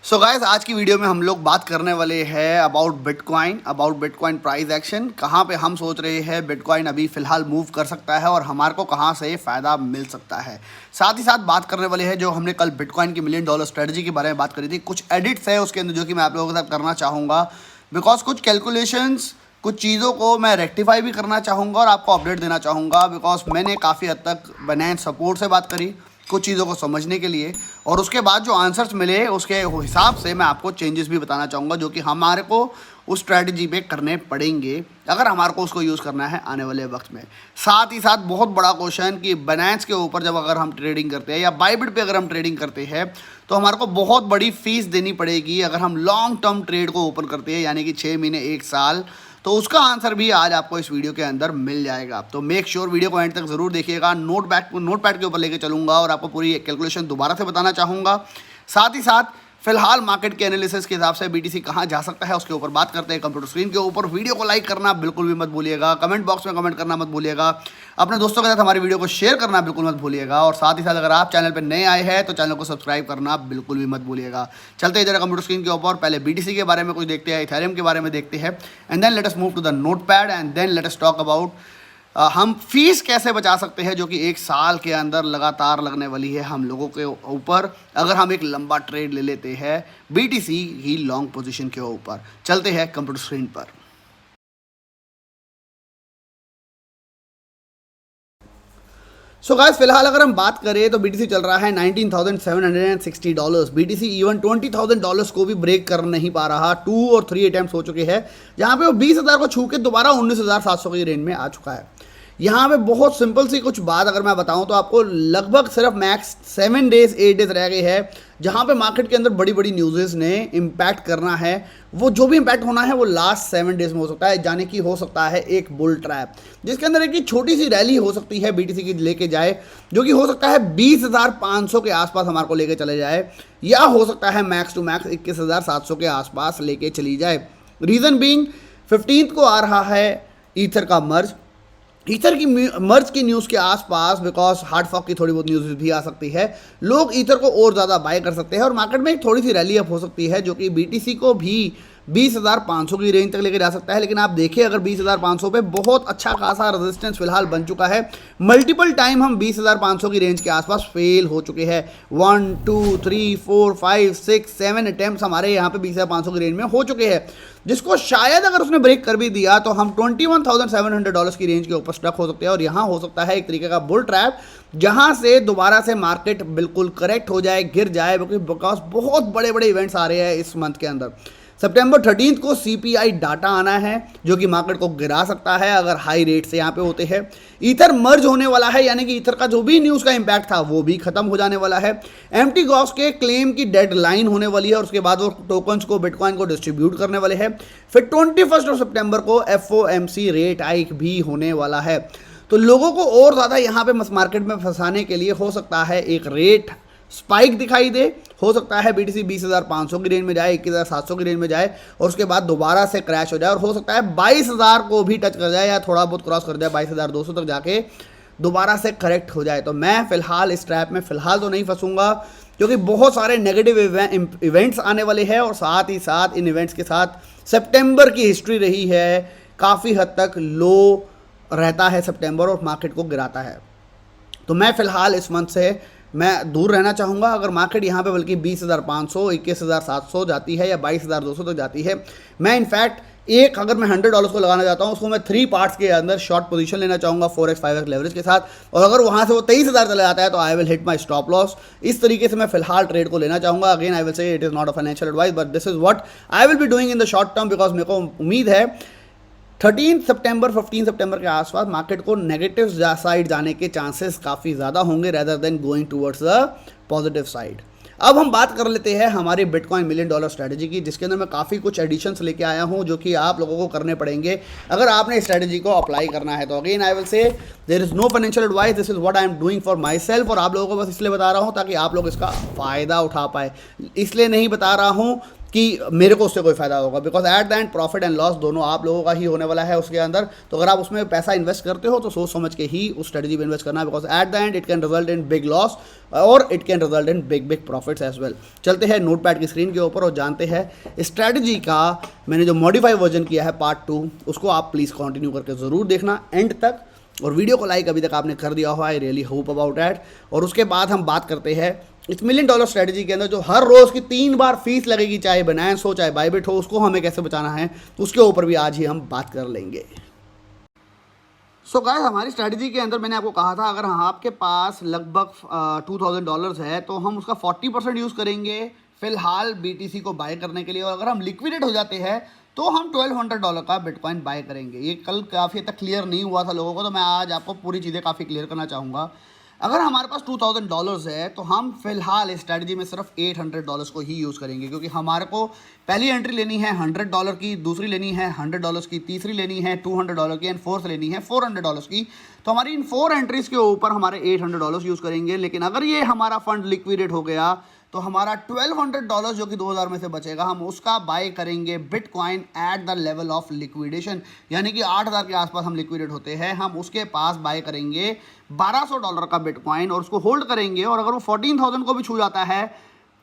So guys, आज की video में हम लोग बात करने वाले हैं अबाउट बिटकॉइन प्राइस एक्शन। कहाँ पे हम सोच रहे हैं बिटकॉइन अभी फ़िलहाल मूव कर सकता है और हमारे को कहाँ से फ़ायदा मिल सकता है। साथ ही साथ बात करने वाले हैं जो हमने कल बिटकॉइन की $1 मिलियन स्ट्रेटजी के बारे में बात करी थी। कुछ एडिट्स है उसके अंदर जो कि मैं आप लोगों के साथ करना चाहूँगा, बिकॉज कुछ कैलकुलेशंस, कुछ चीज़ों को मैं रेक्टिफाई भी करना चाहूँगा और आपको अपडेट देना चाहूँगा। बिकॉज मैंने काफ़ी हद तक बाइनेंस सपोर्ट से बात करी कुछ चीज़ों को समझने के लिए, और उसके बाद जो आंसर्स मिले उसके हिसाब से मैं आपको चेंजेस भी बताना चाहूँगा जो कि हमारे को उस स्ट्रैटेजी पे करने पड़ेंगे अगर हमारे को उसको यूज़ करना है आने वाले वक्त में। साथ ही साथ बहुत बड़ा क्वेश्चन कि बाइनेंस के ऊपर जब अगर हम ट्रेडिंग करते हैं या बाइबिट पे अगर हम ट्रेडिंग करते हैं तो हमारे को बहुत बड़ी फीस देनी पड़ेगी अगर हम लॉन्ग टर्म ट्रेड को ओपन करते हैं, यानी कि 6 महीने 1 साल। तो उसका आंसर भी आज आपको इस वीडियो के अंदर मिल जाएगा। तो मेक श्योर वीडियो को एंड तक ज़रूर देखिएगा। नोटपैड के ऊपर लेके चलूँगा और आपको पूरी कैलकुलेशन दोबारा से बताना चाहूँगा। साथ ही साथ फिलहाल मार्केट के एनालिसिस के हिसाब से बीटीसी कहाँ जा सकता है उसके ऊपर बात करते हैं कंप्यूटर स्क्रीन के ऊपर। वीडियो को लाइक करना बिल्कुल भी मत भूलिएगा, कमेंट बॉक्स में कमेंट करना मत भूलिएगा, अपने दोस्तों के साथ हमारी वीडियो को शेयर करना बिल्कुल मत भूलिएगा, और साथ ही साथ अगर आप चैनल पर नए आए हैं तो चैनल को सब्सक्राइब करना बिल्कुल भी मत भूलिएगा। चलते हैं जरा कंप्यूटर स्क्रीन के ऊपर, पहले बीटीसी के बारे में कुछ देखते हैं, इथेरियम के बारे में देखते हैं, and then let us move to the notepad and then let us talk about हम फीस कैसे बचा सकते हैं जो कि 1 साल के अंदर लगातार लगने वाली है हम लोगों के ऊपर अगर हम एक लंबा ट्रेड ले लेते हैं बीटीसी ही लॉन्ग पोजीशन के ऊपर। चलते हैं कंप्यूटर स्क्रीन पर। सो गाइस, फिलहाल अगर हम बात करें तो बीटीसी चल रहा है $19,760। बीटीसी इवन $20,000 को भी ब्रेक कर नहीं पा रहा। 2 और 3 अटेम्प्ट हो चुके हैं जहां पे वो 20,000 को छू के दोबारा 19,700 की रेंज में आ चुका है। यहाँ पे बहुत सिंपल सी कुछ बात अगर मैं बताऊँ तो आपको लगभग सिर्फ मैक्स 7 डेज 8 डेज रह गए हैं जहाँ पे मार्केट के अंदर बड़ी बड़ी न्यूज़ ने इम्पैक्ट करना है। वो जो भी इम्पैक्ट होना है वो लास्ट 7 डेज में हो सकता है, जाने की हो सकता है एक बुल ट्रैप जिसके अंदर एक छोटी सी रैली हो सकती है बीटीसी की लेके जाए, जो कि हो सकता है 20,500 के आसपास हमारे को लेके चले जाए, या हो सकता है मैक्स टू मैक्स 21,700 के आसपास लेके चली जाए। रीज़न बीइंग 15 को आ रहा है ईथर का मर्ज। ईथर की मर्ज की न्यूज़ के आसपास बिकॉज हार्ड फॉक की थोड़ी बहुत न्यूज़ भी आ सकती है, लोग ईथर को और ज़्यादा बाय कर सकते हैं और मार्केट में एक थोड़ी सी रैली अप हो सकती है जो कि बीटीसी को भी 20,500 की रेंज तक लेके जा सकता है। लेकिन आप देखिए अगर 20,500 पे बहुत अच्छा खासा रेजिस्टेंस फिलहाल बन चुका है। मल्टीपल टाइम हम 20,500 की रेंज के आसपास फेल हो चुके हैं। 1 2 3 4 5 6 7 अटेम्प्ट हमारे यहाँ पे 20,500 की रेंज में हो चुके हैं, जिसको शायद अगर उसने ब्रेक कर भी दिया तो हम $21,700 की रेंज के ऊपर स्टक हो सकते हैं और यहाँ हो सकता है एक तरीके का बुल ट्रैप जहाँ से दोबारा से मार्केट बिल्कुल करेक्ट हो जाए, गिर जाए, बिकॉज बहुत बड़े बड़े इवेंट्स आ रहे हैं इस मंथ के अंदर। सितंबर 13 को सीपीआई डाटा आना है जो कि मार्केट को गिरा सकता है अगर हाई रेट से यहाँ पे होते हैं। ईथर मर्ज होने वाला है, यानी कि ईथर का जो भी न्यूज़ का इंपैक्ट था वो भी खत्म हो जाने वाला है। एम्प्टी गॉस के क्लेम की डेडलाइन होने वाली है और उसके बाद वो टोकन्स को बिटकॉइन को डिस्ट्रीब्यूट करने वाले हैं। फिर 21 सितंबर को एफओएमसी रेट हाइक भी होने वाला है। तो लोगों को और ज़्यादा यहाँ पे मार्केट में फंसाने के लिए हो सकता है एक रेट स्पाइक दिखाई दे, हो सकता है बीटीसी 20,500 की रेंज में जाए, 21,700 की रेंज में जाए और उसके बाद दोबारा से क्रैश हो जाए और हो सकता है 22,000 को भी टच कर जाए या थोड़ा बहुत क्रॉस कर जाए, 22,200 तक जाके दोबारा से करेक्ट हो जाए। तो मैं फिलहाल इस ट्रैप में फिलहाल तो नहीं फंसूंगा क्योंकि बहुत सारे नेगेटिव इवेंट्स आने वाले हैं और साथ ही साथ इन इवेंट्स के साथ सितंबर की हिस्ट्री रही है, काफ़ी हद तक लो रहता है सितंबर और मार्केट को गिराता है। तो मैं फिलहाल इस मंथ से मैं दूर रहना चाहूँगा। अगर मार्केट यहाँ पे बल्कि 20,500 21,700 जाती है या 22,200 तक जाती है, मैं इनफैक्ट एक अगर मैं $100 को लगाना चाहता हूँ उसको मैं 3 पार्ट्स के अंदर शॉर्ट पोजीशन लेना चाहूँगा 4x 5x लेवरेज के साथ, और अगर वहाँ से वो 23,000 चला जाता है तो I will hit my stop loss. इस तरीके से मैं फिलहाल ट्रेड को लेना चाहूँगा। अगेन आई विल से it is not a financial advice but this is what I will be doing in the short term, because मेरे को उम्मीद है 13 सितंबर 15 सितंबर के आसपास मार्केट को नेगेटिव साइड जाने के चांसेस काफ़ी ज़्यादा होंगे rather than going towards the positive side. अब हम बात कर लेते हैं हमारी बिटकॉइन $1 मिलियन स्ट्रैटेजी की, जिसके अंदर मैं काफ़ी कुछ एडिशंस लेके आया हूं जो कि आप लोगों को करने पड़ेंगे अगर आपने इस स्ट्रैटेजी को अप्लाई करना है। तो again I will say there is no financial advice, this is what I am doing for myself, और आप लोगों को बस इसलिए बता रहा हूँ ताकि आप लोग इसका फ़ायदा उठा पाए। इसलिए नहीं बता रहा हूँ कि मेरे को उससे कोई फ़ायदा होगा, because at the and profit and loss दोनों आप लोगों का ही होने वाला है उसके अंदर। तो अगर आप उसमें पैसा इन्वेस्ट करते हो तो सोच समझ के ही उस स्ट्रेटजी में इन्वेस्ट करना, because at the end it can result in big loss और it can result in big big profits as well. चलते हैं नोटपैड की स्क्रीन के ऊपर और जानते हैं स्ट्रेटजी का मैंने जो मॉडिफाई वर्जन किया है पार्ट 2, उसको आप प्लीज़ कंटिन्यू करके ज़रूर देखना एंड तक, और वीडियो को लाइक अभी तक आपने कर दिया हुआ, I really hope about that. और उसके बाद हम बात करते हैं इस $1 मिलियन स्ट्रेटजी के अंदर जो हर रोज़ की 3 बार फीस लगेगी, चाहे बाइनेंस हो चाहे बायबिट हो, उसको हमें कैसे बचाना है, तो उसके ऊपर भी आज ही हम बात कर लेंगे। सो गाइस, हमारी स्ट्रैटेजी के अंदर मैंने आपको कहा था अगर आपके पास लगभग $2000 है तो हम उसका 40% यूज़ करेंगे फिलहाल BTC को बाय करने के लिए, और अगर हम लिक्विडेट हो जाते हैं तो हम $1200 का बिटकॉइन बाय करेंगे। ये कल काफ़ी हद तक क्लियर नहीं हुआ था लोगों को, तो मैं आज आपको पूरी चीज़ें काफ़ी क्लियर करना चाहूँगा। अगर हमारे पास $2000 है तो हम फिलहाल इस स्ट्रैटेजी में सिर्फ $800 को ही यूज़ करेंगे, क्योंकि हमारे को पहली एंट्री लेनी है $100 की, दूसरी लेनी है $100 की, तीसरी लेनी है $200 की एंड फोर्थ लेनी है $400 की। तो हमारी इन 4 एंट्रीज़ के ऊपर हमारे $800 यूज़ करेंगे। लेकिन अगर ये हमारा फंड लिक्विडेट हो गया तो हमारा $1200 जो कि 2000 में से बचेगा, हम उसका बाय करेंगे bitcoin at the level of liquidation, यानी कि 8000 के आसपास हम लिक्विडेट होते हैं, हम उसके पास बाय करेंगे $1200 का बिटकॉइन और उसको होल्ड करेंगे। और अगर वो 14000 को भी छू जाता है,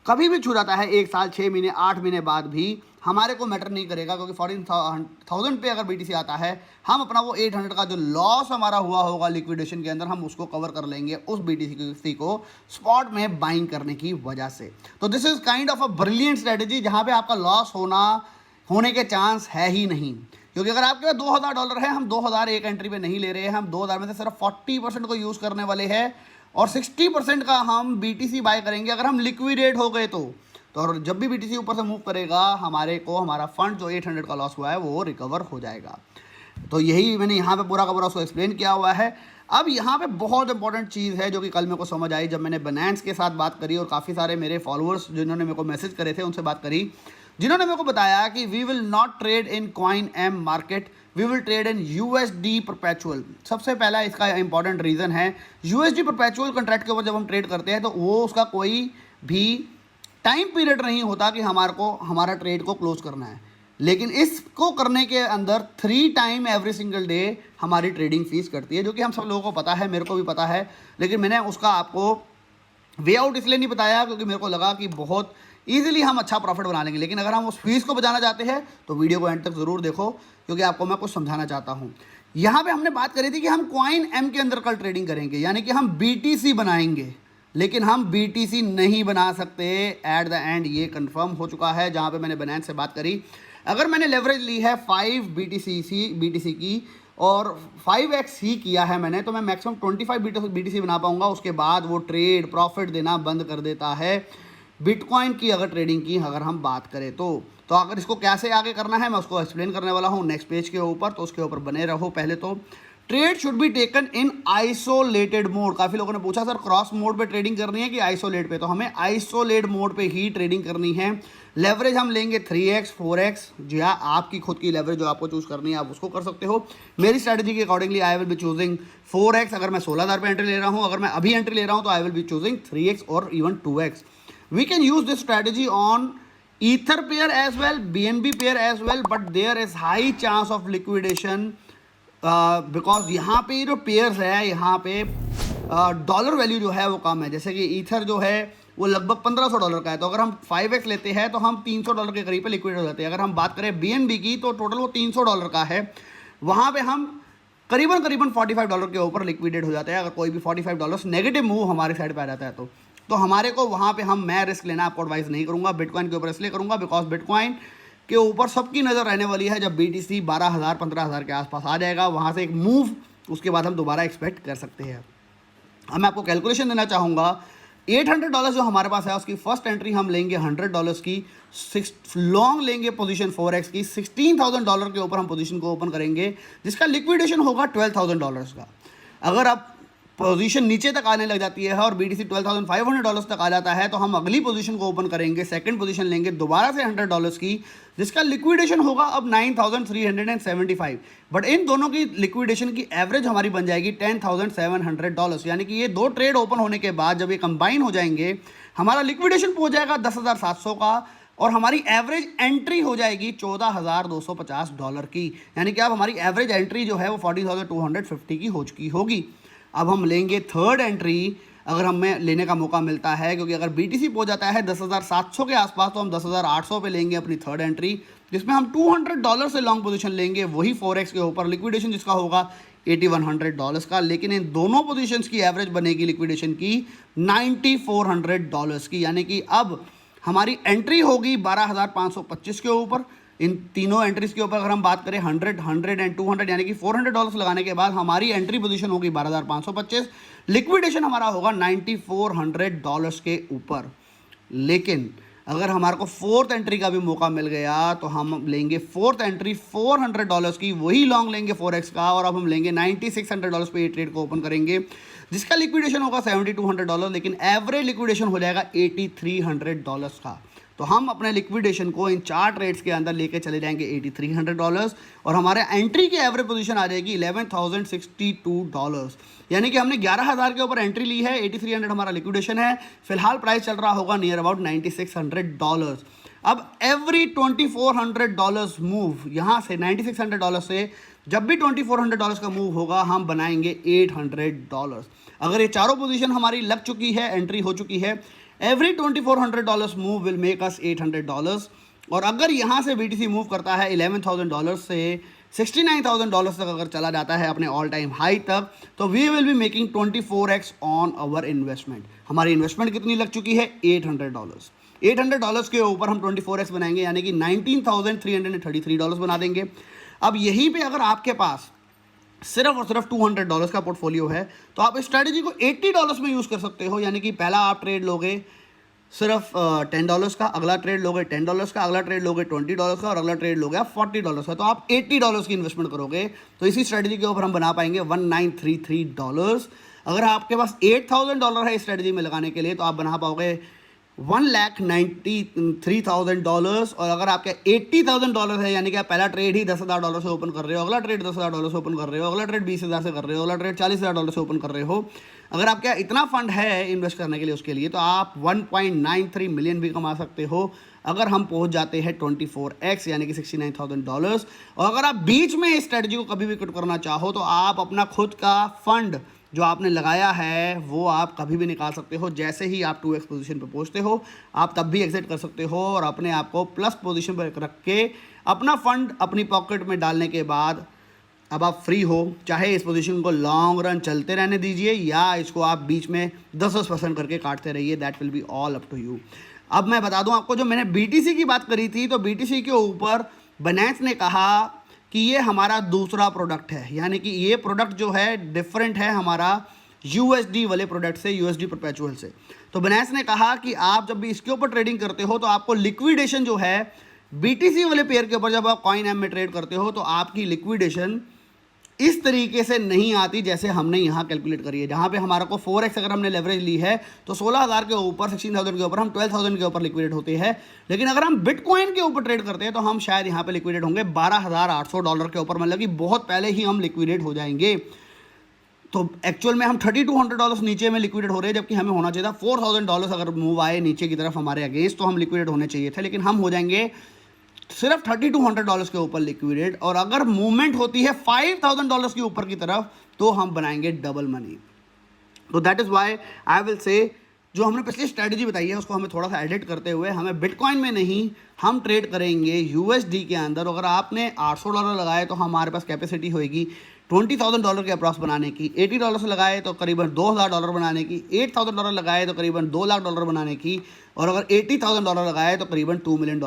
कभी भी छू जाता है, 1 साल 6 महीने 8 महीने बाद भी, हमारे को मैटर नहीं करेगा, क्योंकि 14000 पे अगर BTC आता है, हम अपना वो 800 का जो लॉस हमारा हुआ होगा लिक्विडेशन के अंदर, हम उसको कवर कर लेंगे उस BTC को स्पॉट में बाइंग करने की वजह से। तो this is kind of a brilliant strategy जहाँ पे आपका लॉस होने के चांस है ही नहीं, क्योंकि अगर आपके पास $2000 है, हम 2000 एक एंट्री पे नहीं ले रहे हैं, हम 2000 में से सिर्फ 40% को यूज़ करने वाले हैं और 60% का हम BTC बाय करेंगे अगर हम लिक्विडेट हो गए तो। और जब भी BTC ऊपर से मूव करेगा, हमारा फंड जो 800 का लॉस हुआ है वो रिकवर हो जाएगा। तो यही मैंने यहाँ पे पूरा का पूरा उसको एक्सप्लेन किया हुआ है। अब यहाँ पे बहुत इंपॉर्टेंट चीज़ है जो कि कल मेरे को समझ आई जब मैंने बाइनेंस के साथ बात करी और काफ़ी सारे मेरे फॉलोअर्स जिन्होंने मेरे को मैसेज करे थे उनसे बात करी, जिन्होंने मेरे को बताया कि we will not trade in coin M market, we will trade in USD perpetual. सबसे पहला इसका इंपॉर्टेंट रीज़न है, USD परपेचुअल कॉन्ट्रैक्ट के ऊपर जब हम ट्रेड करते हैं तो वो उसका कोई भी टाइम पीरियड नहीं होता कि हमारा ट्रेड को क्लोज करना है, लेकिन इसको करने के अंदर 3 टाइम एवरी सिंगल डे हमारी ट्रेडिंग फीस कटती है, जो कि हम सब लोगों को पता है, मेरे को भी पता है। लेकिन मैंने उसका आपको वे आउट इसलिए नहीं बताया क्योंकि मेरे को लगा कि बहुत ईजिली हम अच्छा प्रॉफिट बना लेंगे। लेकिन अगर हम उस फीस को बचाना चाहते हैं तो वीडियो को एंड तक ज़रूर देखो, क्योंकि आपको मैं कुछ समझाना चाहता हूँ। यहाँ पे हमने बात करी थी कि हम कॉइन एम के अंदर कल ट्रेडिंग करेंगे, यानी कि हम BTC बनाएंगे, लेकिन हम BTC नहीं बना सकते एट द एंड। ये कंफर्म हो चुका है जहाँ पे मैंने बाइनेंस से बात करी। अगर मैंने लेवरेज ली है 5 BTC की और 5x ही किया है मैंने, तो मैं मैक्सिमम 25 BTC बना पाऊंगा। उसके बाद वो ट्रेड प्रॉफिट देना बंद कर देता है बिटकॉइन की अगर ट्रेडिंग की अगर हम बात करें तो अगर इसको कैसे आगे करना है मैं उसको एक्सप्लेन करने वाला हूँ नेक्स्ट पेज के ऊपर, तो उसके ऊपर बने रहो। पहले तो trade should be taken in isolated mode. काफ़ी लोगों ने पूछा सर क्रॉस मोड पे ट्रेडिंग करनी है कि आइसोलेट पे, तो हमें आइसोलेट मोड पे ही ट्रेडिंग करनी है। लेवरेज हम लेंगे 3x 4x, जी हाँ, आपकी खुद की लेवरेज जो आपको चूज़ करनी है आप उसको कर सकते हो। मेरी स्ट्रैटेजी के accordingly I will be choosing 4x। अगर मैं 16000 पे एंट्री ले रहा हूँ, अगर मैं अभी एंट्री ले रहा हूँ तो I will be choosing 3x और even 2x। We can use this strategy on Ether pair as well, BNB pair as well, but there is high chance of liquidation because यहाँ पे जो पेयर्स है यहाँ पे डॉलर वैल्यू जो है वो कम है। जैसे कि ईथर जो है वो लगभग $1500 का है, तो अगर हम 5x लेते हैं तो हम $300 के करीब पे लिक्विड हो जाते हैं। अगर हम बात करें BNB की तो टोटल वो $300 का है, वहाँ पे हम करीबन $45 के ऊपर लिक्विडेट हो जाते हैं। अगर कोई भी $45 नेगेटिव मूव हमारे साइड पे आ जाता है तो हमारे को वहाँ पे मैं रिस्क लेना आपको एडवाइस नहीं करूँगा। बिटकॉइन के ऊपर इसलिए करूँगा बिकॉज बिटकॉइन के ऊपर सबकी नज़र रहने वाली है। जब BTC 12000 15000 के आसपास आ जाएगा, वहाँ से एक मूव उसके बाद हम दोबारा एक्सपेक्ट कर सकते हैं। अब मैं आपको कैलकुलेशन देना चाहूँगा। $800 जो हमारे पास है उसकी फर्स्ट एंट्री हम लेंगे $100 की, लॉन्ग लेंगे पोजीशन 4x की, $16,000 के ऊपर हम पोजीशन को ओपन करेंगे जिसका लिक्विडेशन होगा $12,000 का। अगर आप पोजीशन नीचे तक आने लग जाती है और BTC $12,500 तक आ जाता है तो हम अगली पोजीशन को ओपन करेंगे, सेकंड पोजीशन लेंगे दोबारा से $100 की, जिसका लिक्विडेशन होगा अब $9,375। बट इन दोनों की लिक्विडेशन की एवरेज हमारी बन जाएगी $10,700, यानी कि ये दो ट्रेड ओपन होने के बाद जब ये कंबाइन हो जाएंगे हमारा लिक्विडेशन पहुंच जाएगा 10,700 का। और हमारी एवरेज एंट्री हो जाएगी $14,250 की, यानी कि अब हमारी एवरेज एंट्री जो है वो 40,250 की हो चुकी होगी। अब हम लेंगे थर्ड एंट्री, अगर हमें लेने का मौका मिलता है, क्योंकि अगर BTC पहुंच जाता है 10,700 के आसपास तो हम 10,800 पे लेंगे अपनी थर्ड एंट्री, जिसमें हम $200 से लॉन्ग पोजीशन लेंगे, वही फॉरेक्स के ऊपर, लिक्विडेशन जिसका होगा $8,100 का। लेकिन इन दोनों पोजीशंस की एवरेज बनेगी लिक्विडेशन की $9,400 की, यानी कि अब हमारी एंट्री होगी 12,525 के ऊपर। इन तीनों एंट्रीज के ऊपर अगर हम बात करें 100, 100 एंड 200, यानी कि $400 लगाने के बाद हमारी एंट्री पोजीशन होगी 12,525, लिक्विडेशन हमारा होगा $9,400 के ऊपर। लेकिन अगर हमारे को फोर्थ एंट्री का भी मौका मिल गया तो हम लेंगे फोर्थ एंट्री $400 की, वही लॉन्ग लेंगे फॉरेक्स का, और अब हम लेंगे $9,600 पे ये ट्रेड को ओपन करेंगे, जिसका लिक्विडेशन होगा $7,200, लेकिन एवरेज लिक्विडेशन हो जाएगा $8,300 का। तो हम अपने लिक्विडेशन को इन 4 ट्रेड्स के अंदर लेके चले जाएंगे $8,300, और हमारे एंट्री की एवरेज पोजीशन आ जाएगी $11,062, यानी कि हमने 11,000 के ऊपर एंट्री ली है, $8,300 हमारा लिक्विडेशन है। फिलहाल प्राइस चल रहा होगा नियर अबाउट $9,600। अब एवरी $2,400 मूव, यहाँ से $9,600 से जब भी $2,400 का मूव होगा हम बनाएंगे $800। अगर ये चारों पोजीशन हमारी लग चुकी है, एंट्री हो चुकी है, every $2,400 move will make us $800। और अगर यहाँ से BTC मूव करता है $11,000 से $69,000 तक अगर चला जाता है अपने ऑल टाइम हाई तक, तो we will be making 24x on our investment. हमारी इन्वेस्टमेंट कितनी लग चुकी है? $800। $800 के ऊपर हम 24x बनाएंगे, यानी कि $19,333 बना देंगे। अब यहीं पे अगर आपके पास सिर्फ और सिर्फ $200 का पोर्टफोलियो है तो आप इस स्ट्रैटेजी को $80 में यूज़ कर सकते हो, यानी कि पहला आप ट्रेड लोगे सिर्फ $10 का, अगला ट्रेड लोगे $10 का, अगला ट्रेड लोगे $20 का, और अगला ट्रेड लोगे आप $40 का, तो आप $80 की इन्वेस्टमेंट करोगे। तो इसी स्ट्रैटेजी के ऊपर हम बना पाएंगे $1933। अगर आपके पास $8,000 है इस स्ट्रैटेजी में लगाने के लिए तो आप बना पाओगे $1,93,000। और अगर आपका $80,000 है, यानी कि आप पहला ट्रेड ही $10,000 से ओपन कर रहे हो, अगला ट्रेड $10,000 से ओपन कर रहे हो, अगला ट्रेड $20,000 से कर रहे हो, अगला ट्रेड $40,000 से ओपन कर रहे हो, अगर आपका इतना फंड है इन्वेस्ट करने के लिए उसके लिए, तो आप 1.93 मिलियन भी कमा सकते हो अगर हम पहुंच जाते हैं 24x, यानी कि $69,000। और अगर आप बीच में इस स्ट्रेटजी को कभी भी कट करना चाहो तो आप अपना खुद का फंड जो आपने लगाया है वो आप कभी भी निकाल सकते हो। जैसे ही आप 2x पोजीशन पे पहुंचते हो आप तब भी एग्जिट कर सकते हो, और अपने आप को प्लस पोजीशन पर रख के अपना फंड अपनी पॉकेट में डालने के बाद अब आप फ्री हो। चाहे इस पोजीशन को लॉन्ग रन चलते रहने दीजिए या इसको आप बीच में 10% करके काटते रहिए, that will be all up to you. अब मैं बता दूं आपको, जो मैंने BTC की बात करी थी, तो BTC के ऊपर बाइनेंस ने कहा कि ये हमारा दूसरा प्रोडक्ट है, यानी कि ये प्रोडक्ट जो है डिफरेंट है हमारा USD वाले प्रोडक्ट से, USD परपेचुअल से। तो बाइनेंस ने कहा कि आप जब भी इसके ऊपर ट्रेडिंग करते हो तो आपको लिक्विडेशन जो है BTC वाले पेयर के ऊपर, जब आप CoinM में ट्रेड करते हो तो आपकी लिक्विडेशन इस तरीके से नहीं आती जैसे हमने यहाँ कैलकुलेट करी है। जहाँ पे हमारा को 4x अगर हमने लेवरेज ली है तो 16,000 के ऊपर, 16,000 के ऊपर हम 12,000 के ऊपर लिक्विडेट होते हैं। लेकिन अगर हम बिटकॉइन के ऊपर ट्रेड करते हैं तो हम शायद यहाँ पे लिक्विडेट होंगे $12,800 के ऊपर, मतलब कि बहुत पहले ही हम लिक्विडेट हो जाएंगे। तो एक्चुअल में हम $3,200 नीचे में लिक्विडेट हो रहे हैं, जबकि हमें होना चाहिए था $4,000। अगर मूव आए नीचे की तरफ हमारे अगेंस्ट तो हम लिक्विडेट होने चाहिए थे, लेकिन हम हो जाएंगे सिर्फ $3,200 के ऊपर लिक्विडेट। और अगर मूवमेंट होती है $5,000 के ऊपर की तरफ तो हम बनाएंगे डबल मनी। तो that is why I will से जो हमने पिछली स्ट्रैटेजी बताई है उसको हमें थोड़ा सा एडिट करते हुए हमें बिटकॉइन में नहीं, हम ट्रेड करेंगे USD के अंदर। अगर आपने $800 लगाए तो हमारे पास कैपेसिटी होगी $20,000 के अप्रॉक्स बनाने की। $80 लगाए तो करीबन $2,000 बनाने की। $8,000 लगाए तो करीबन $2,00,000 बनाने की। और अगर $80,000 लगाए तो करीबन $2 मिलियन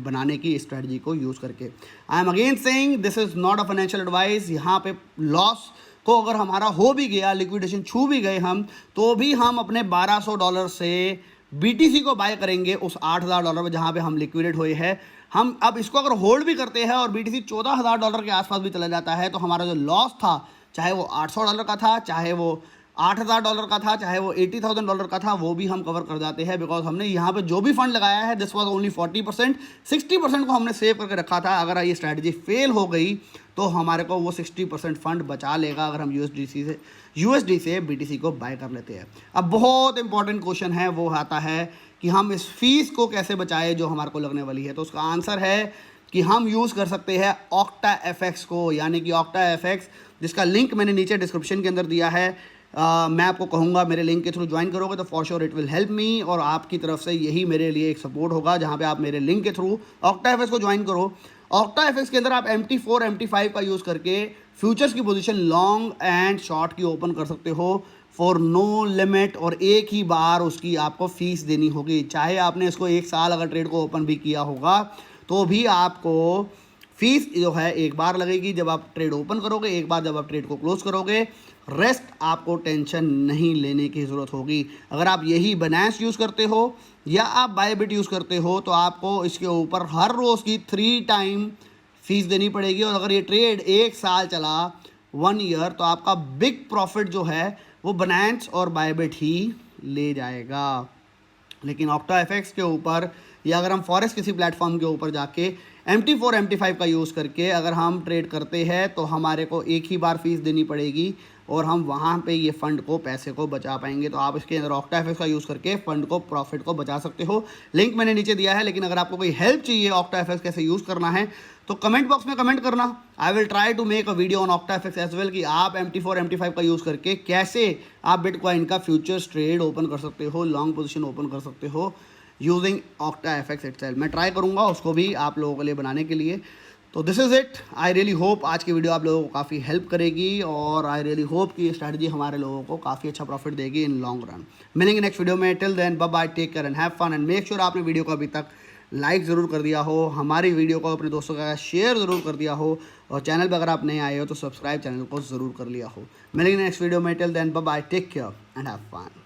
बनाने की स्ट्रैटेजी को यूज़ करके। I am again saying this is not a financial advice. यहाँ पे लॉस को अगर हमारा हो भी गया, लिक्विडेशन छू भी गए हम, तो भी हम अपने $1,200 से BTC को बाय करेंगे उस $8,000 में जहाँ पे हम लिक्विडेट हुए हैं। हम अब इसको अगर होल्ड भी करते हैं और BTC $14,000 के आसपास भी चला जाता है तो हमारा जो लॉस था, चाहे वो $800 का था, चाहे वो $8,000 का था, चाहे वो $80,000 का था, वो भी हम कवर कर जाते हैं। बिकॉज हमने यहाँ पे जो भी फंड लगाया है दिस वाज ओनली 40%, 60% को हमने सेव करके रखा था। अगर ये स्ट्रैटेजी फेल हो गई तो हमारे को वो 60% फंड बचा लेगा अगर हम USD से BTC को बाय कर लेते हैं। अब बहुत इंपॉर्टेंट क्वेश्चन है, वो आता है कि हम इस फीस को कैसे बचाए जो हमारे को लगने वाली है। तो उसका आंसर है कि हम यूज़ कर सकते हैं OctaFX को, यानी कि OctaFX जिसका लिंक मैंने नीचे डिस्क्रिप्शन के अंदर दिया है। मैं आपको कहूँगा मेरे लिंक के थ्रू ज्वाइन करोगे तो for sure it will help me, और आपकी तरफ से यही मेरे लिए एक सपोर्ट होगा जहाँ पे आप मेरे लिंक के थ्रू OctaFX को ज्वाइन करो। OctaFX के अंदर आप MT4 MT5 का यूज़ करके फ्यूचर्स की पोजीशन लॉन्ग एंड शॉर्ट की ओपन कर सकते हो फॉर नो लिमिट, और एक ही बार उसकी आपको फीस देनी होगी। चाहे आपने इसको 1 साल अगर ट्रेड को ओपन भी किया होगा तो भी आपको फीस जो है एक बार लगेगी जब आप ट्रेड ओपन करोगे, एक बार जब आप ट्रेड को क्लोज करोगे। रेस्ट आपको टेंशन नहीं लेने की ज़रूरत होगी। अगर आप यही बाइनेंस यूज़ करते हो या आप बायबिट यूज़ करते हो तो आपको इसके ऊपर हर रोज़ की 3 टाइम फीस देनी पड़ेगी, और अगर ये ट्रेड 1 साल चला 1 ईयर तो आपका बिग प्रॉफिट जो है वो बाइनेंस और बायबिट ही ले जाएगा। लेकिन OctaFX के ऊपर या अगर हम फॉरेक्स किसी प्लेटफॉर्म के ऊपर जाके MT4 MT5 का यूज़ करके अगर हम ट्रेड करते हैं तो हमारे को एक ही बार फीस देनी पड़ेगी और हम वहाँ पे ये फ़ंड को, पैसे को बचा पाएंगे। तो आप इसके अंदर OctaFX का यूज़ करके फ़ंड को, प्रॉफिट को बचा सकते हो। लिंक मैंने नीचे दिया है, लेकिन अगर आपको कोई हेल्प चाहिए OctaFX कैसे यूज़ करना है तो कमेंट बॉक्स में कमेंट करना। I will try to make a video on OctaFX as well कि आप MT4 MT5 का यूज़ करके कैसे आप बिटकॉइन का फ्यूचर्स ट्रेड ओपन कर सकते हो, लॉन्ग पोजीशन ओपन कर सकते हो यूजिंग OctaFX इटसेल्फ। मैं ट्राई करूँगा उसको भी आप लोगों के लिए बनाने के लिए। तो this is it. I really hope आज की वीडियो आप लोगों को काफ़ी हेल्प करेगी, और आई रियली होप कि ये स्ट्रैटेजी हमारे लोगों को काफ़ी अच्छा प्रॉफिट देगी इन लॉन्ग रन। मिलेंगे नेक्स्ट वीडियो में। Till then bye bye, take care and have fun, and make sure आपने वीडियो को अभी तक लाइक ज़रूर कर दिया हो, हमारी वीडियो को अपने दोस्तों का शेयर ज़रूर कर दिया हो, और चैनल पर अगर आप नए आए हो तो सब्सक्राइब चैनल को ज़रूर कर लिया हो। मिलेंगे नेक्स्ट वीडियो में। Till then bye bye, take care and have fun.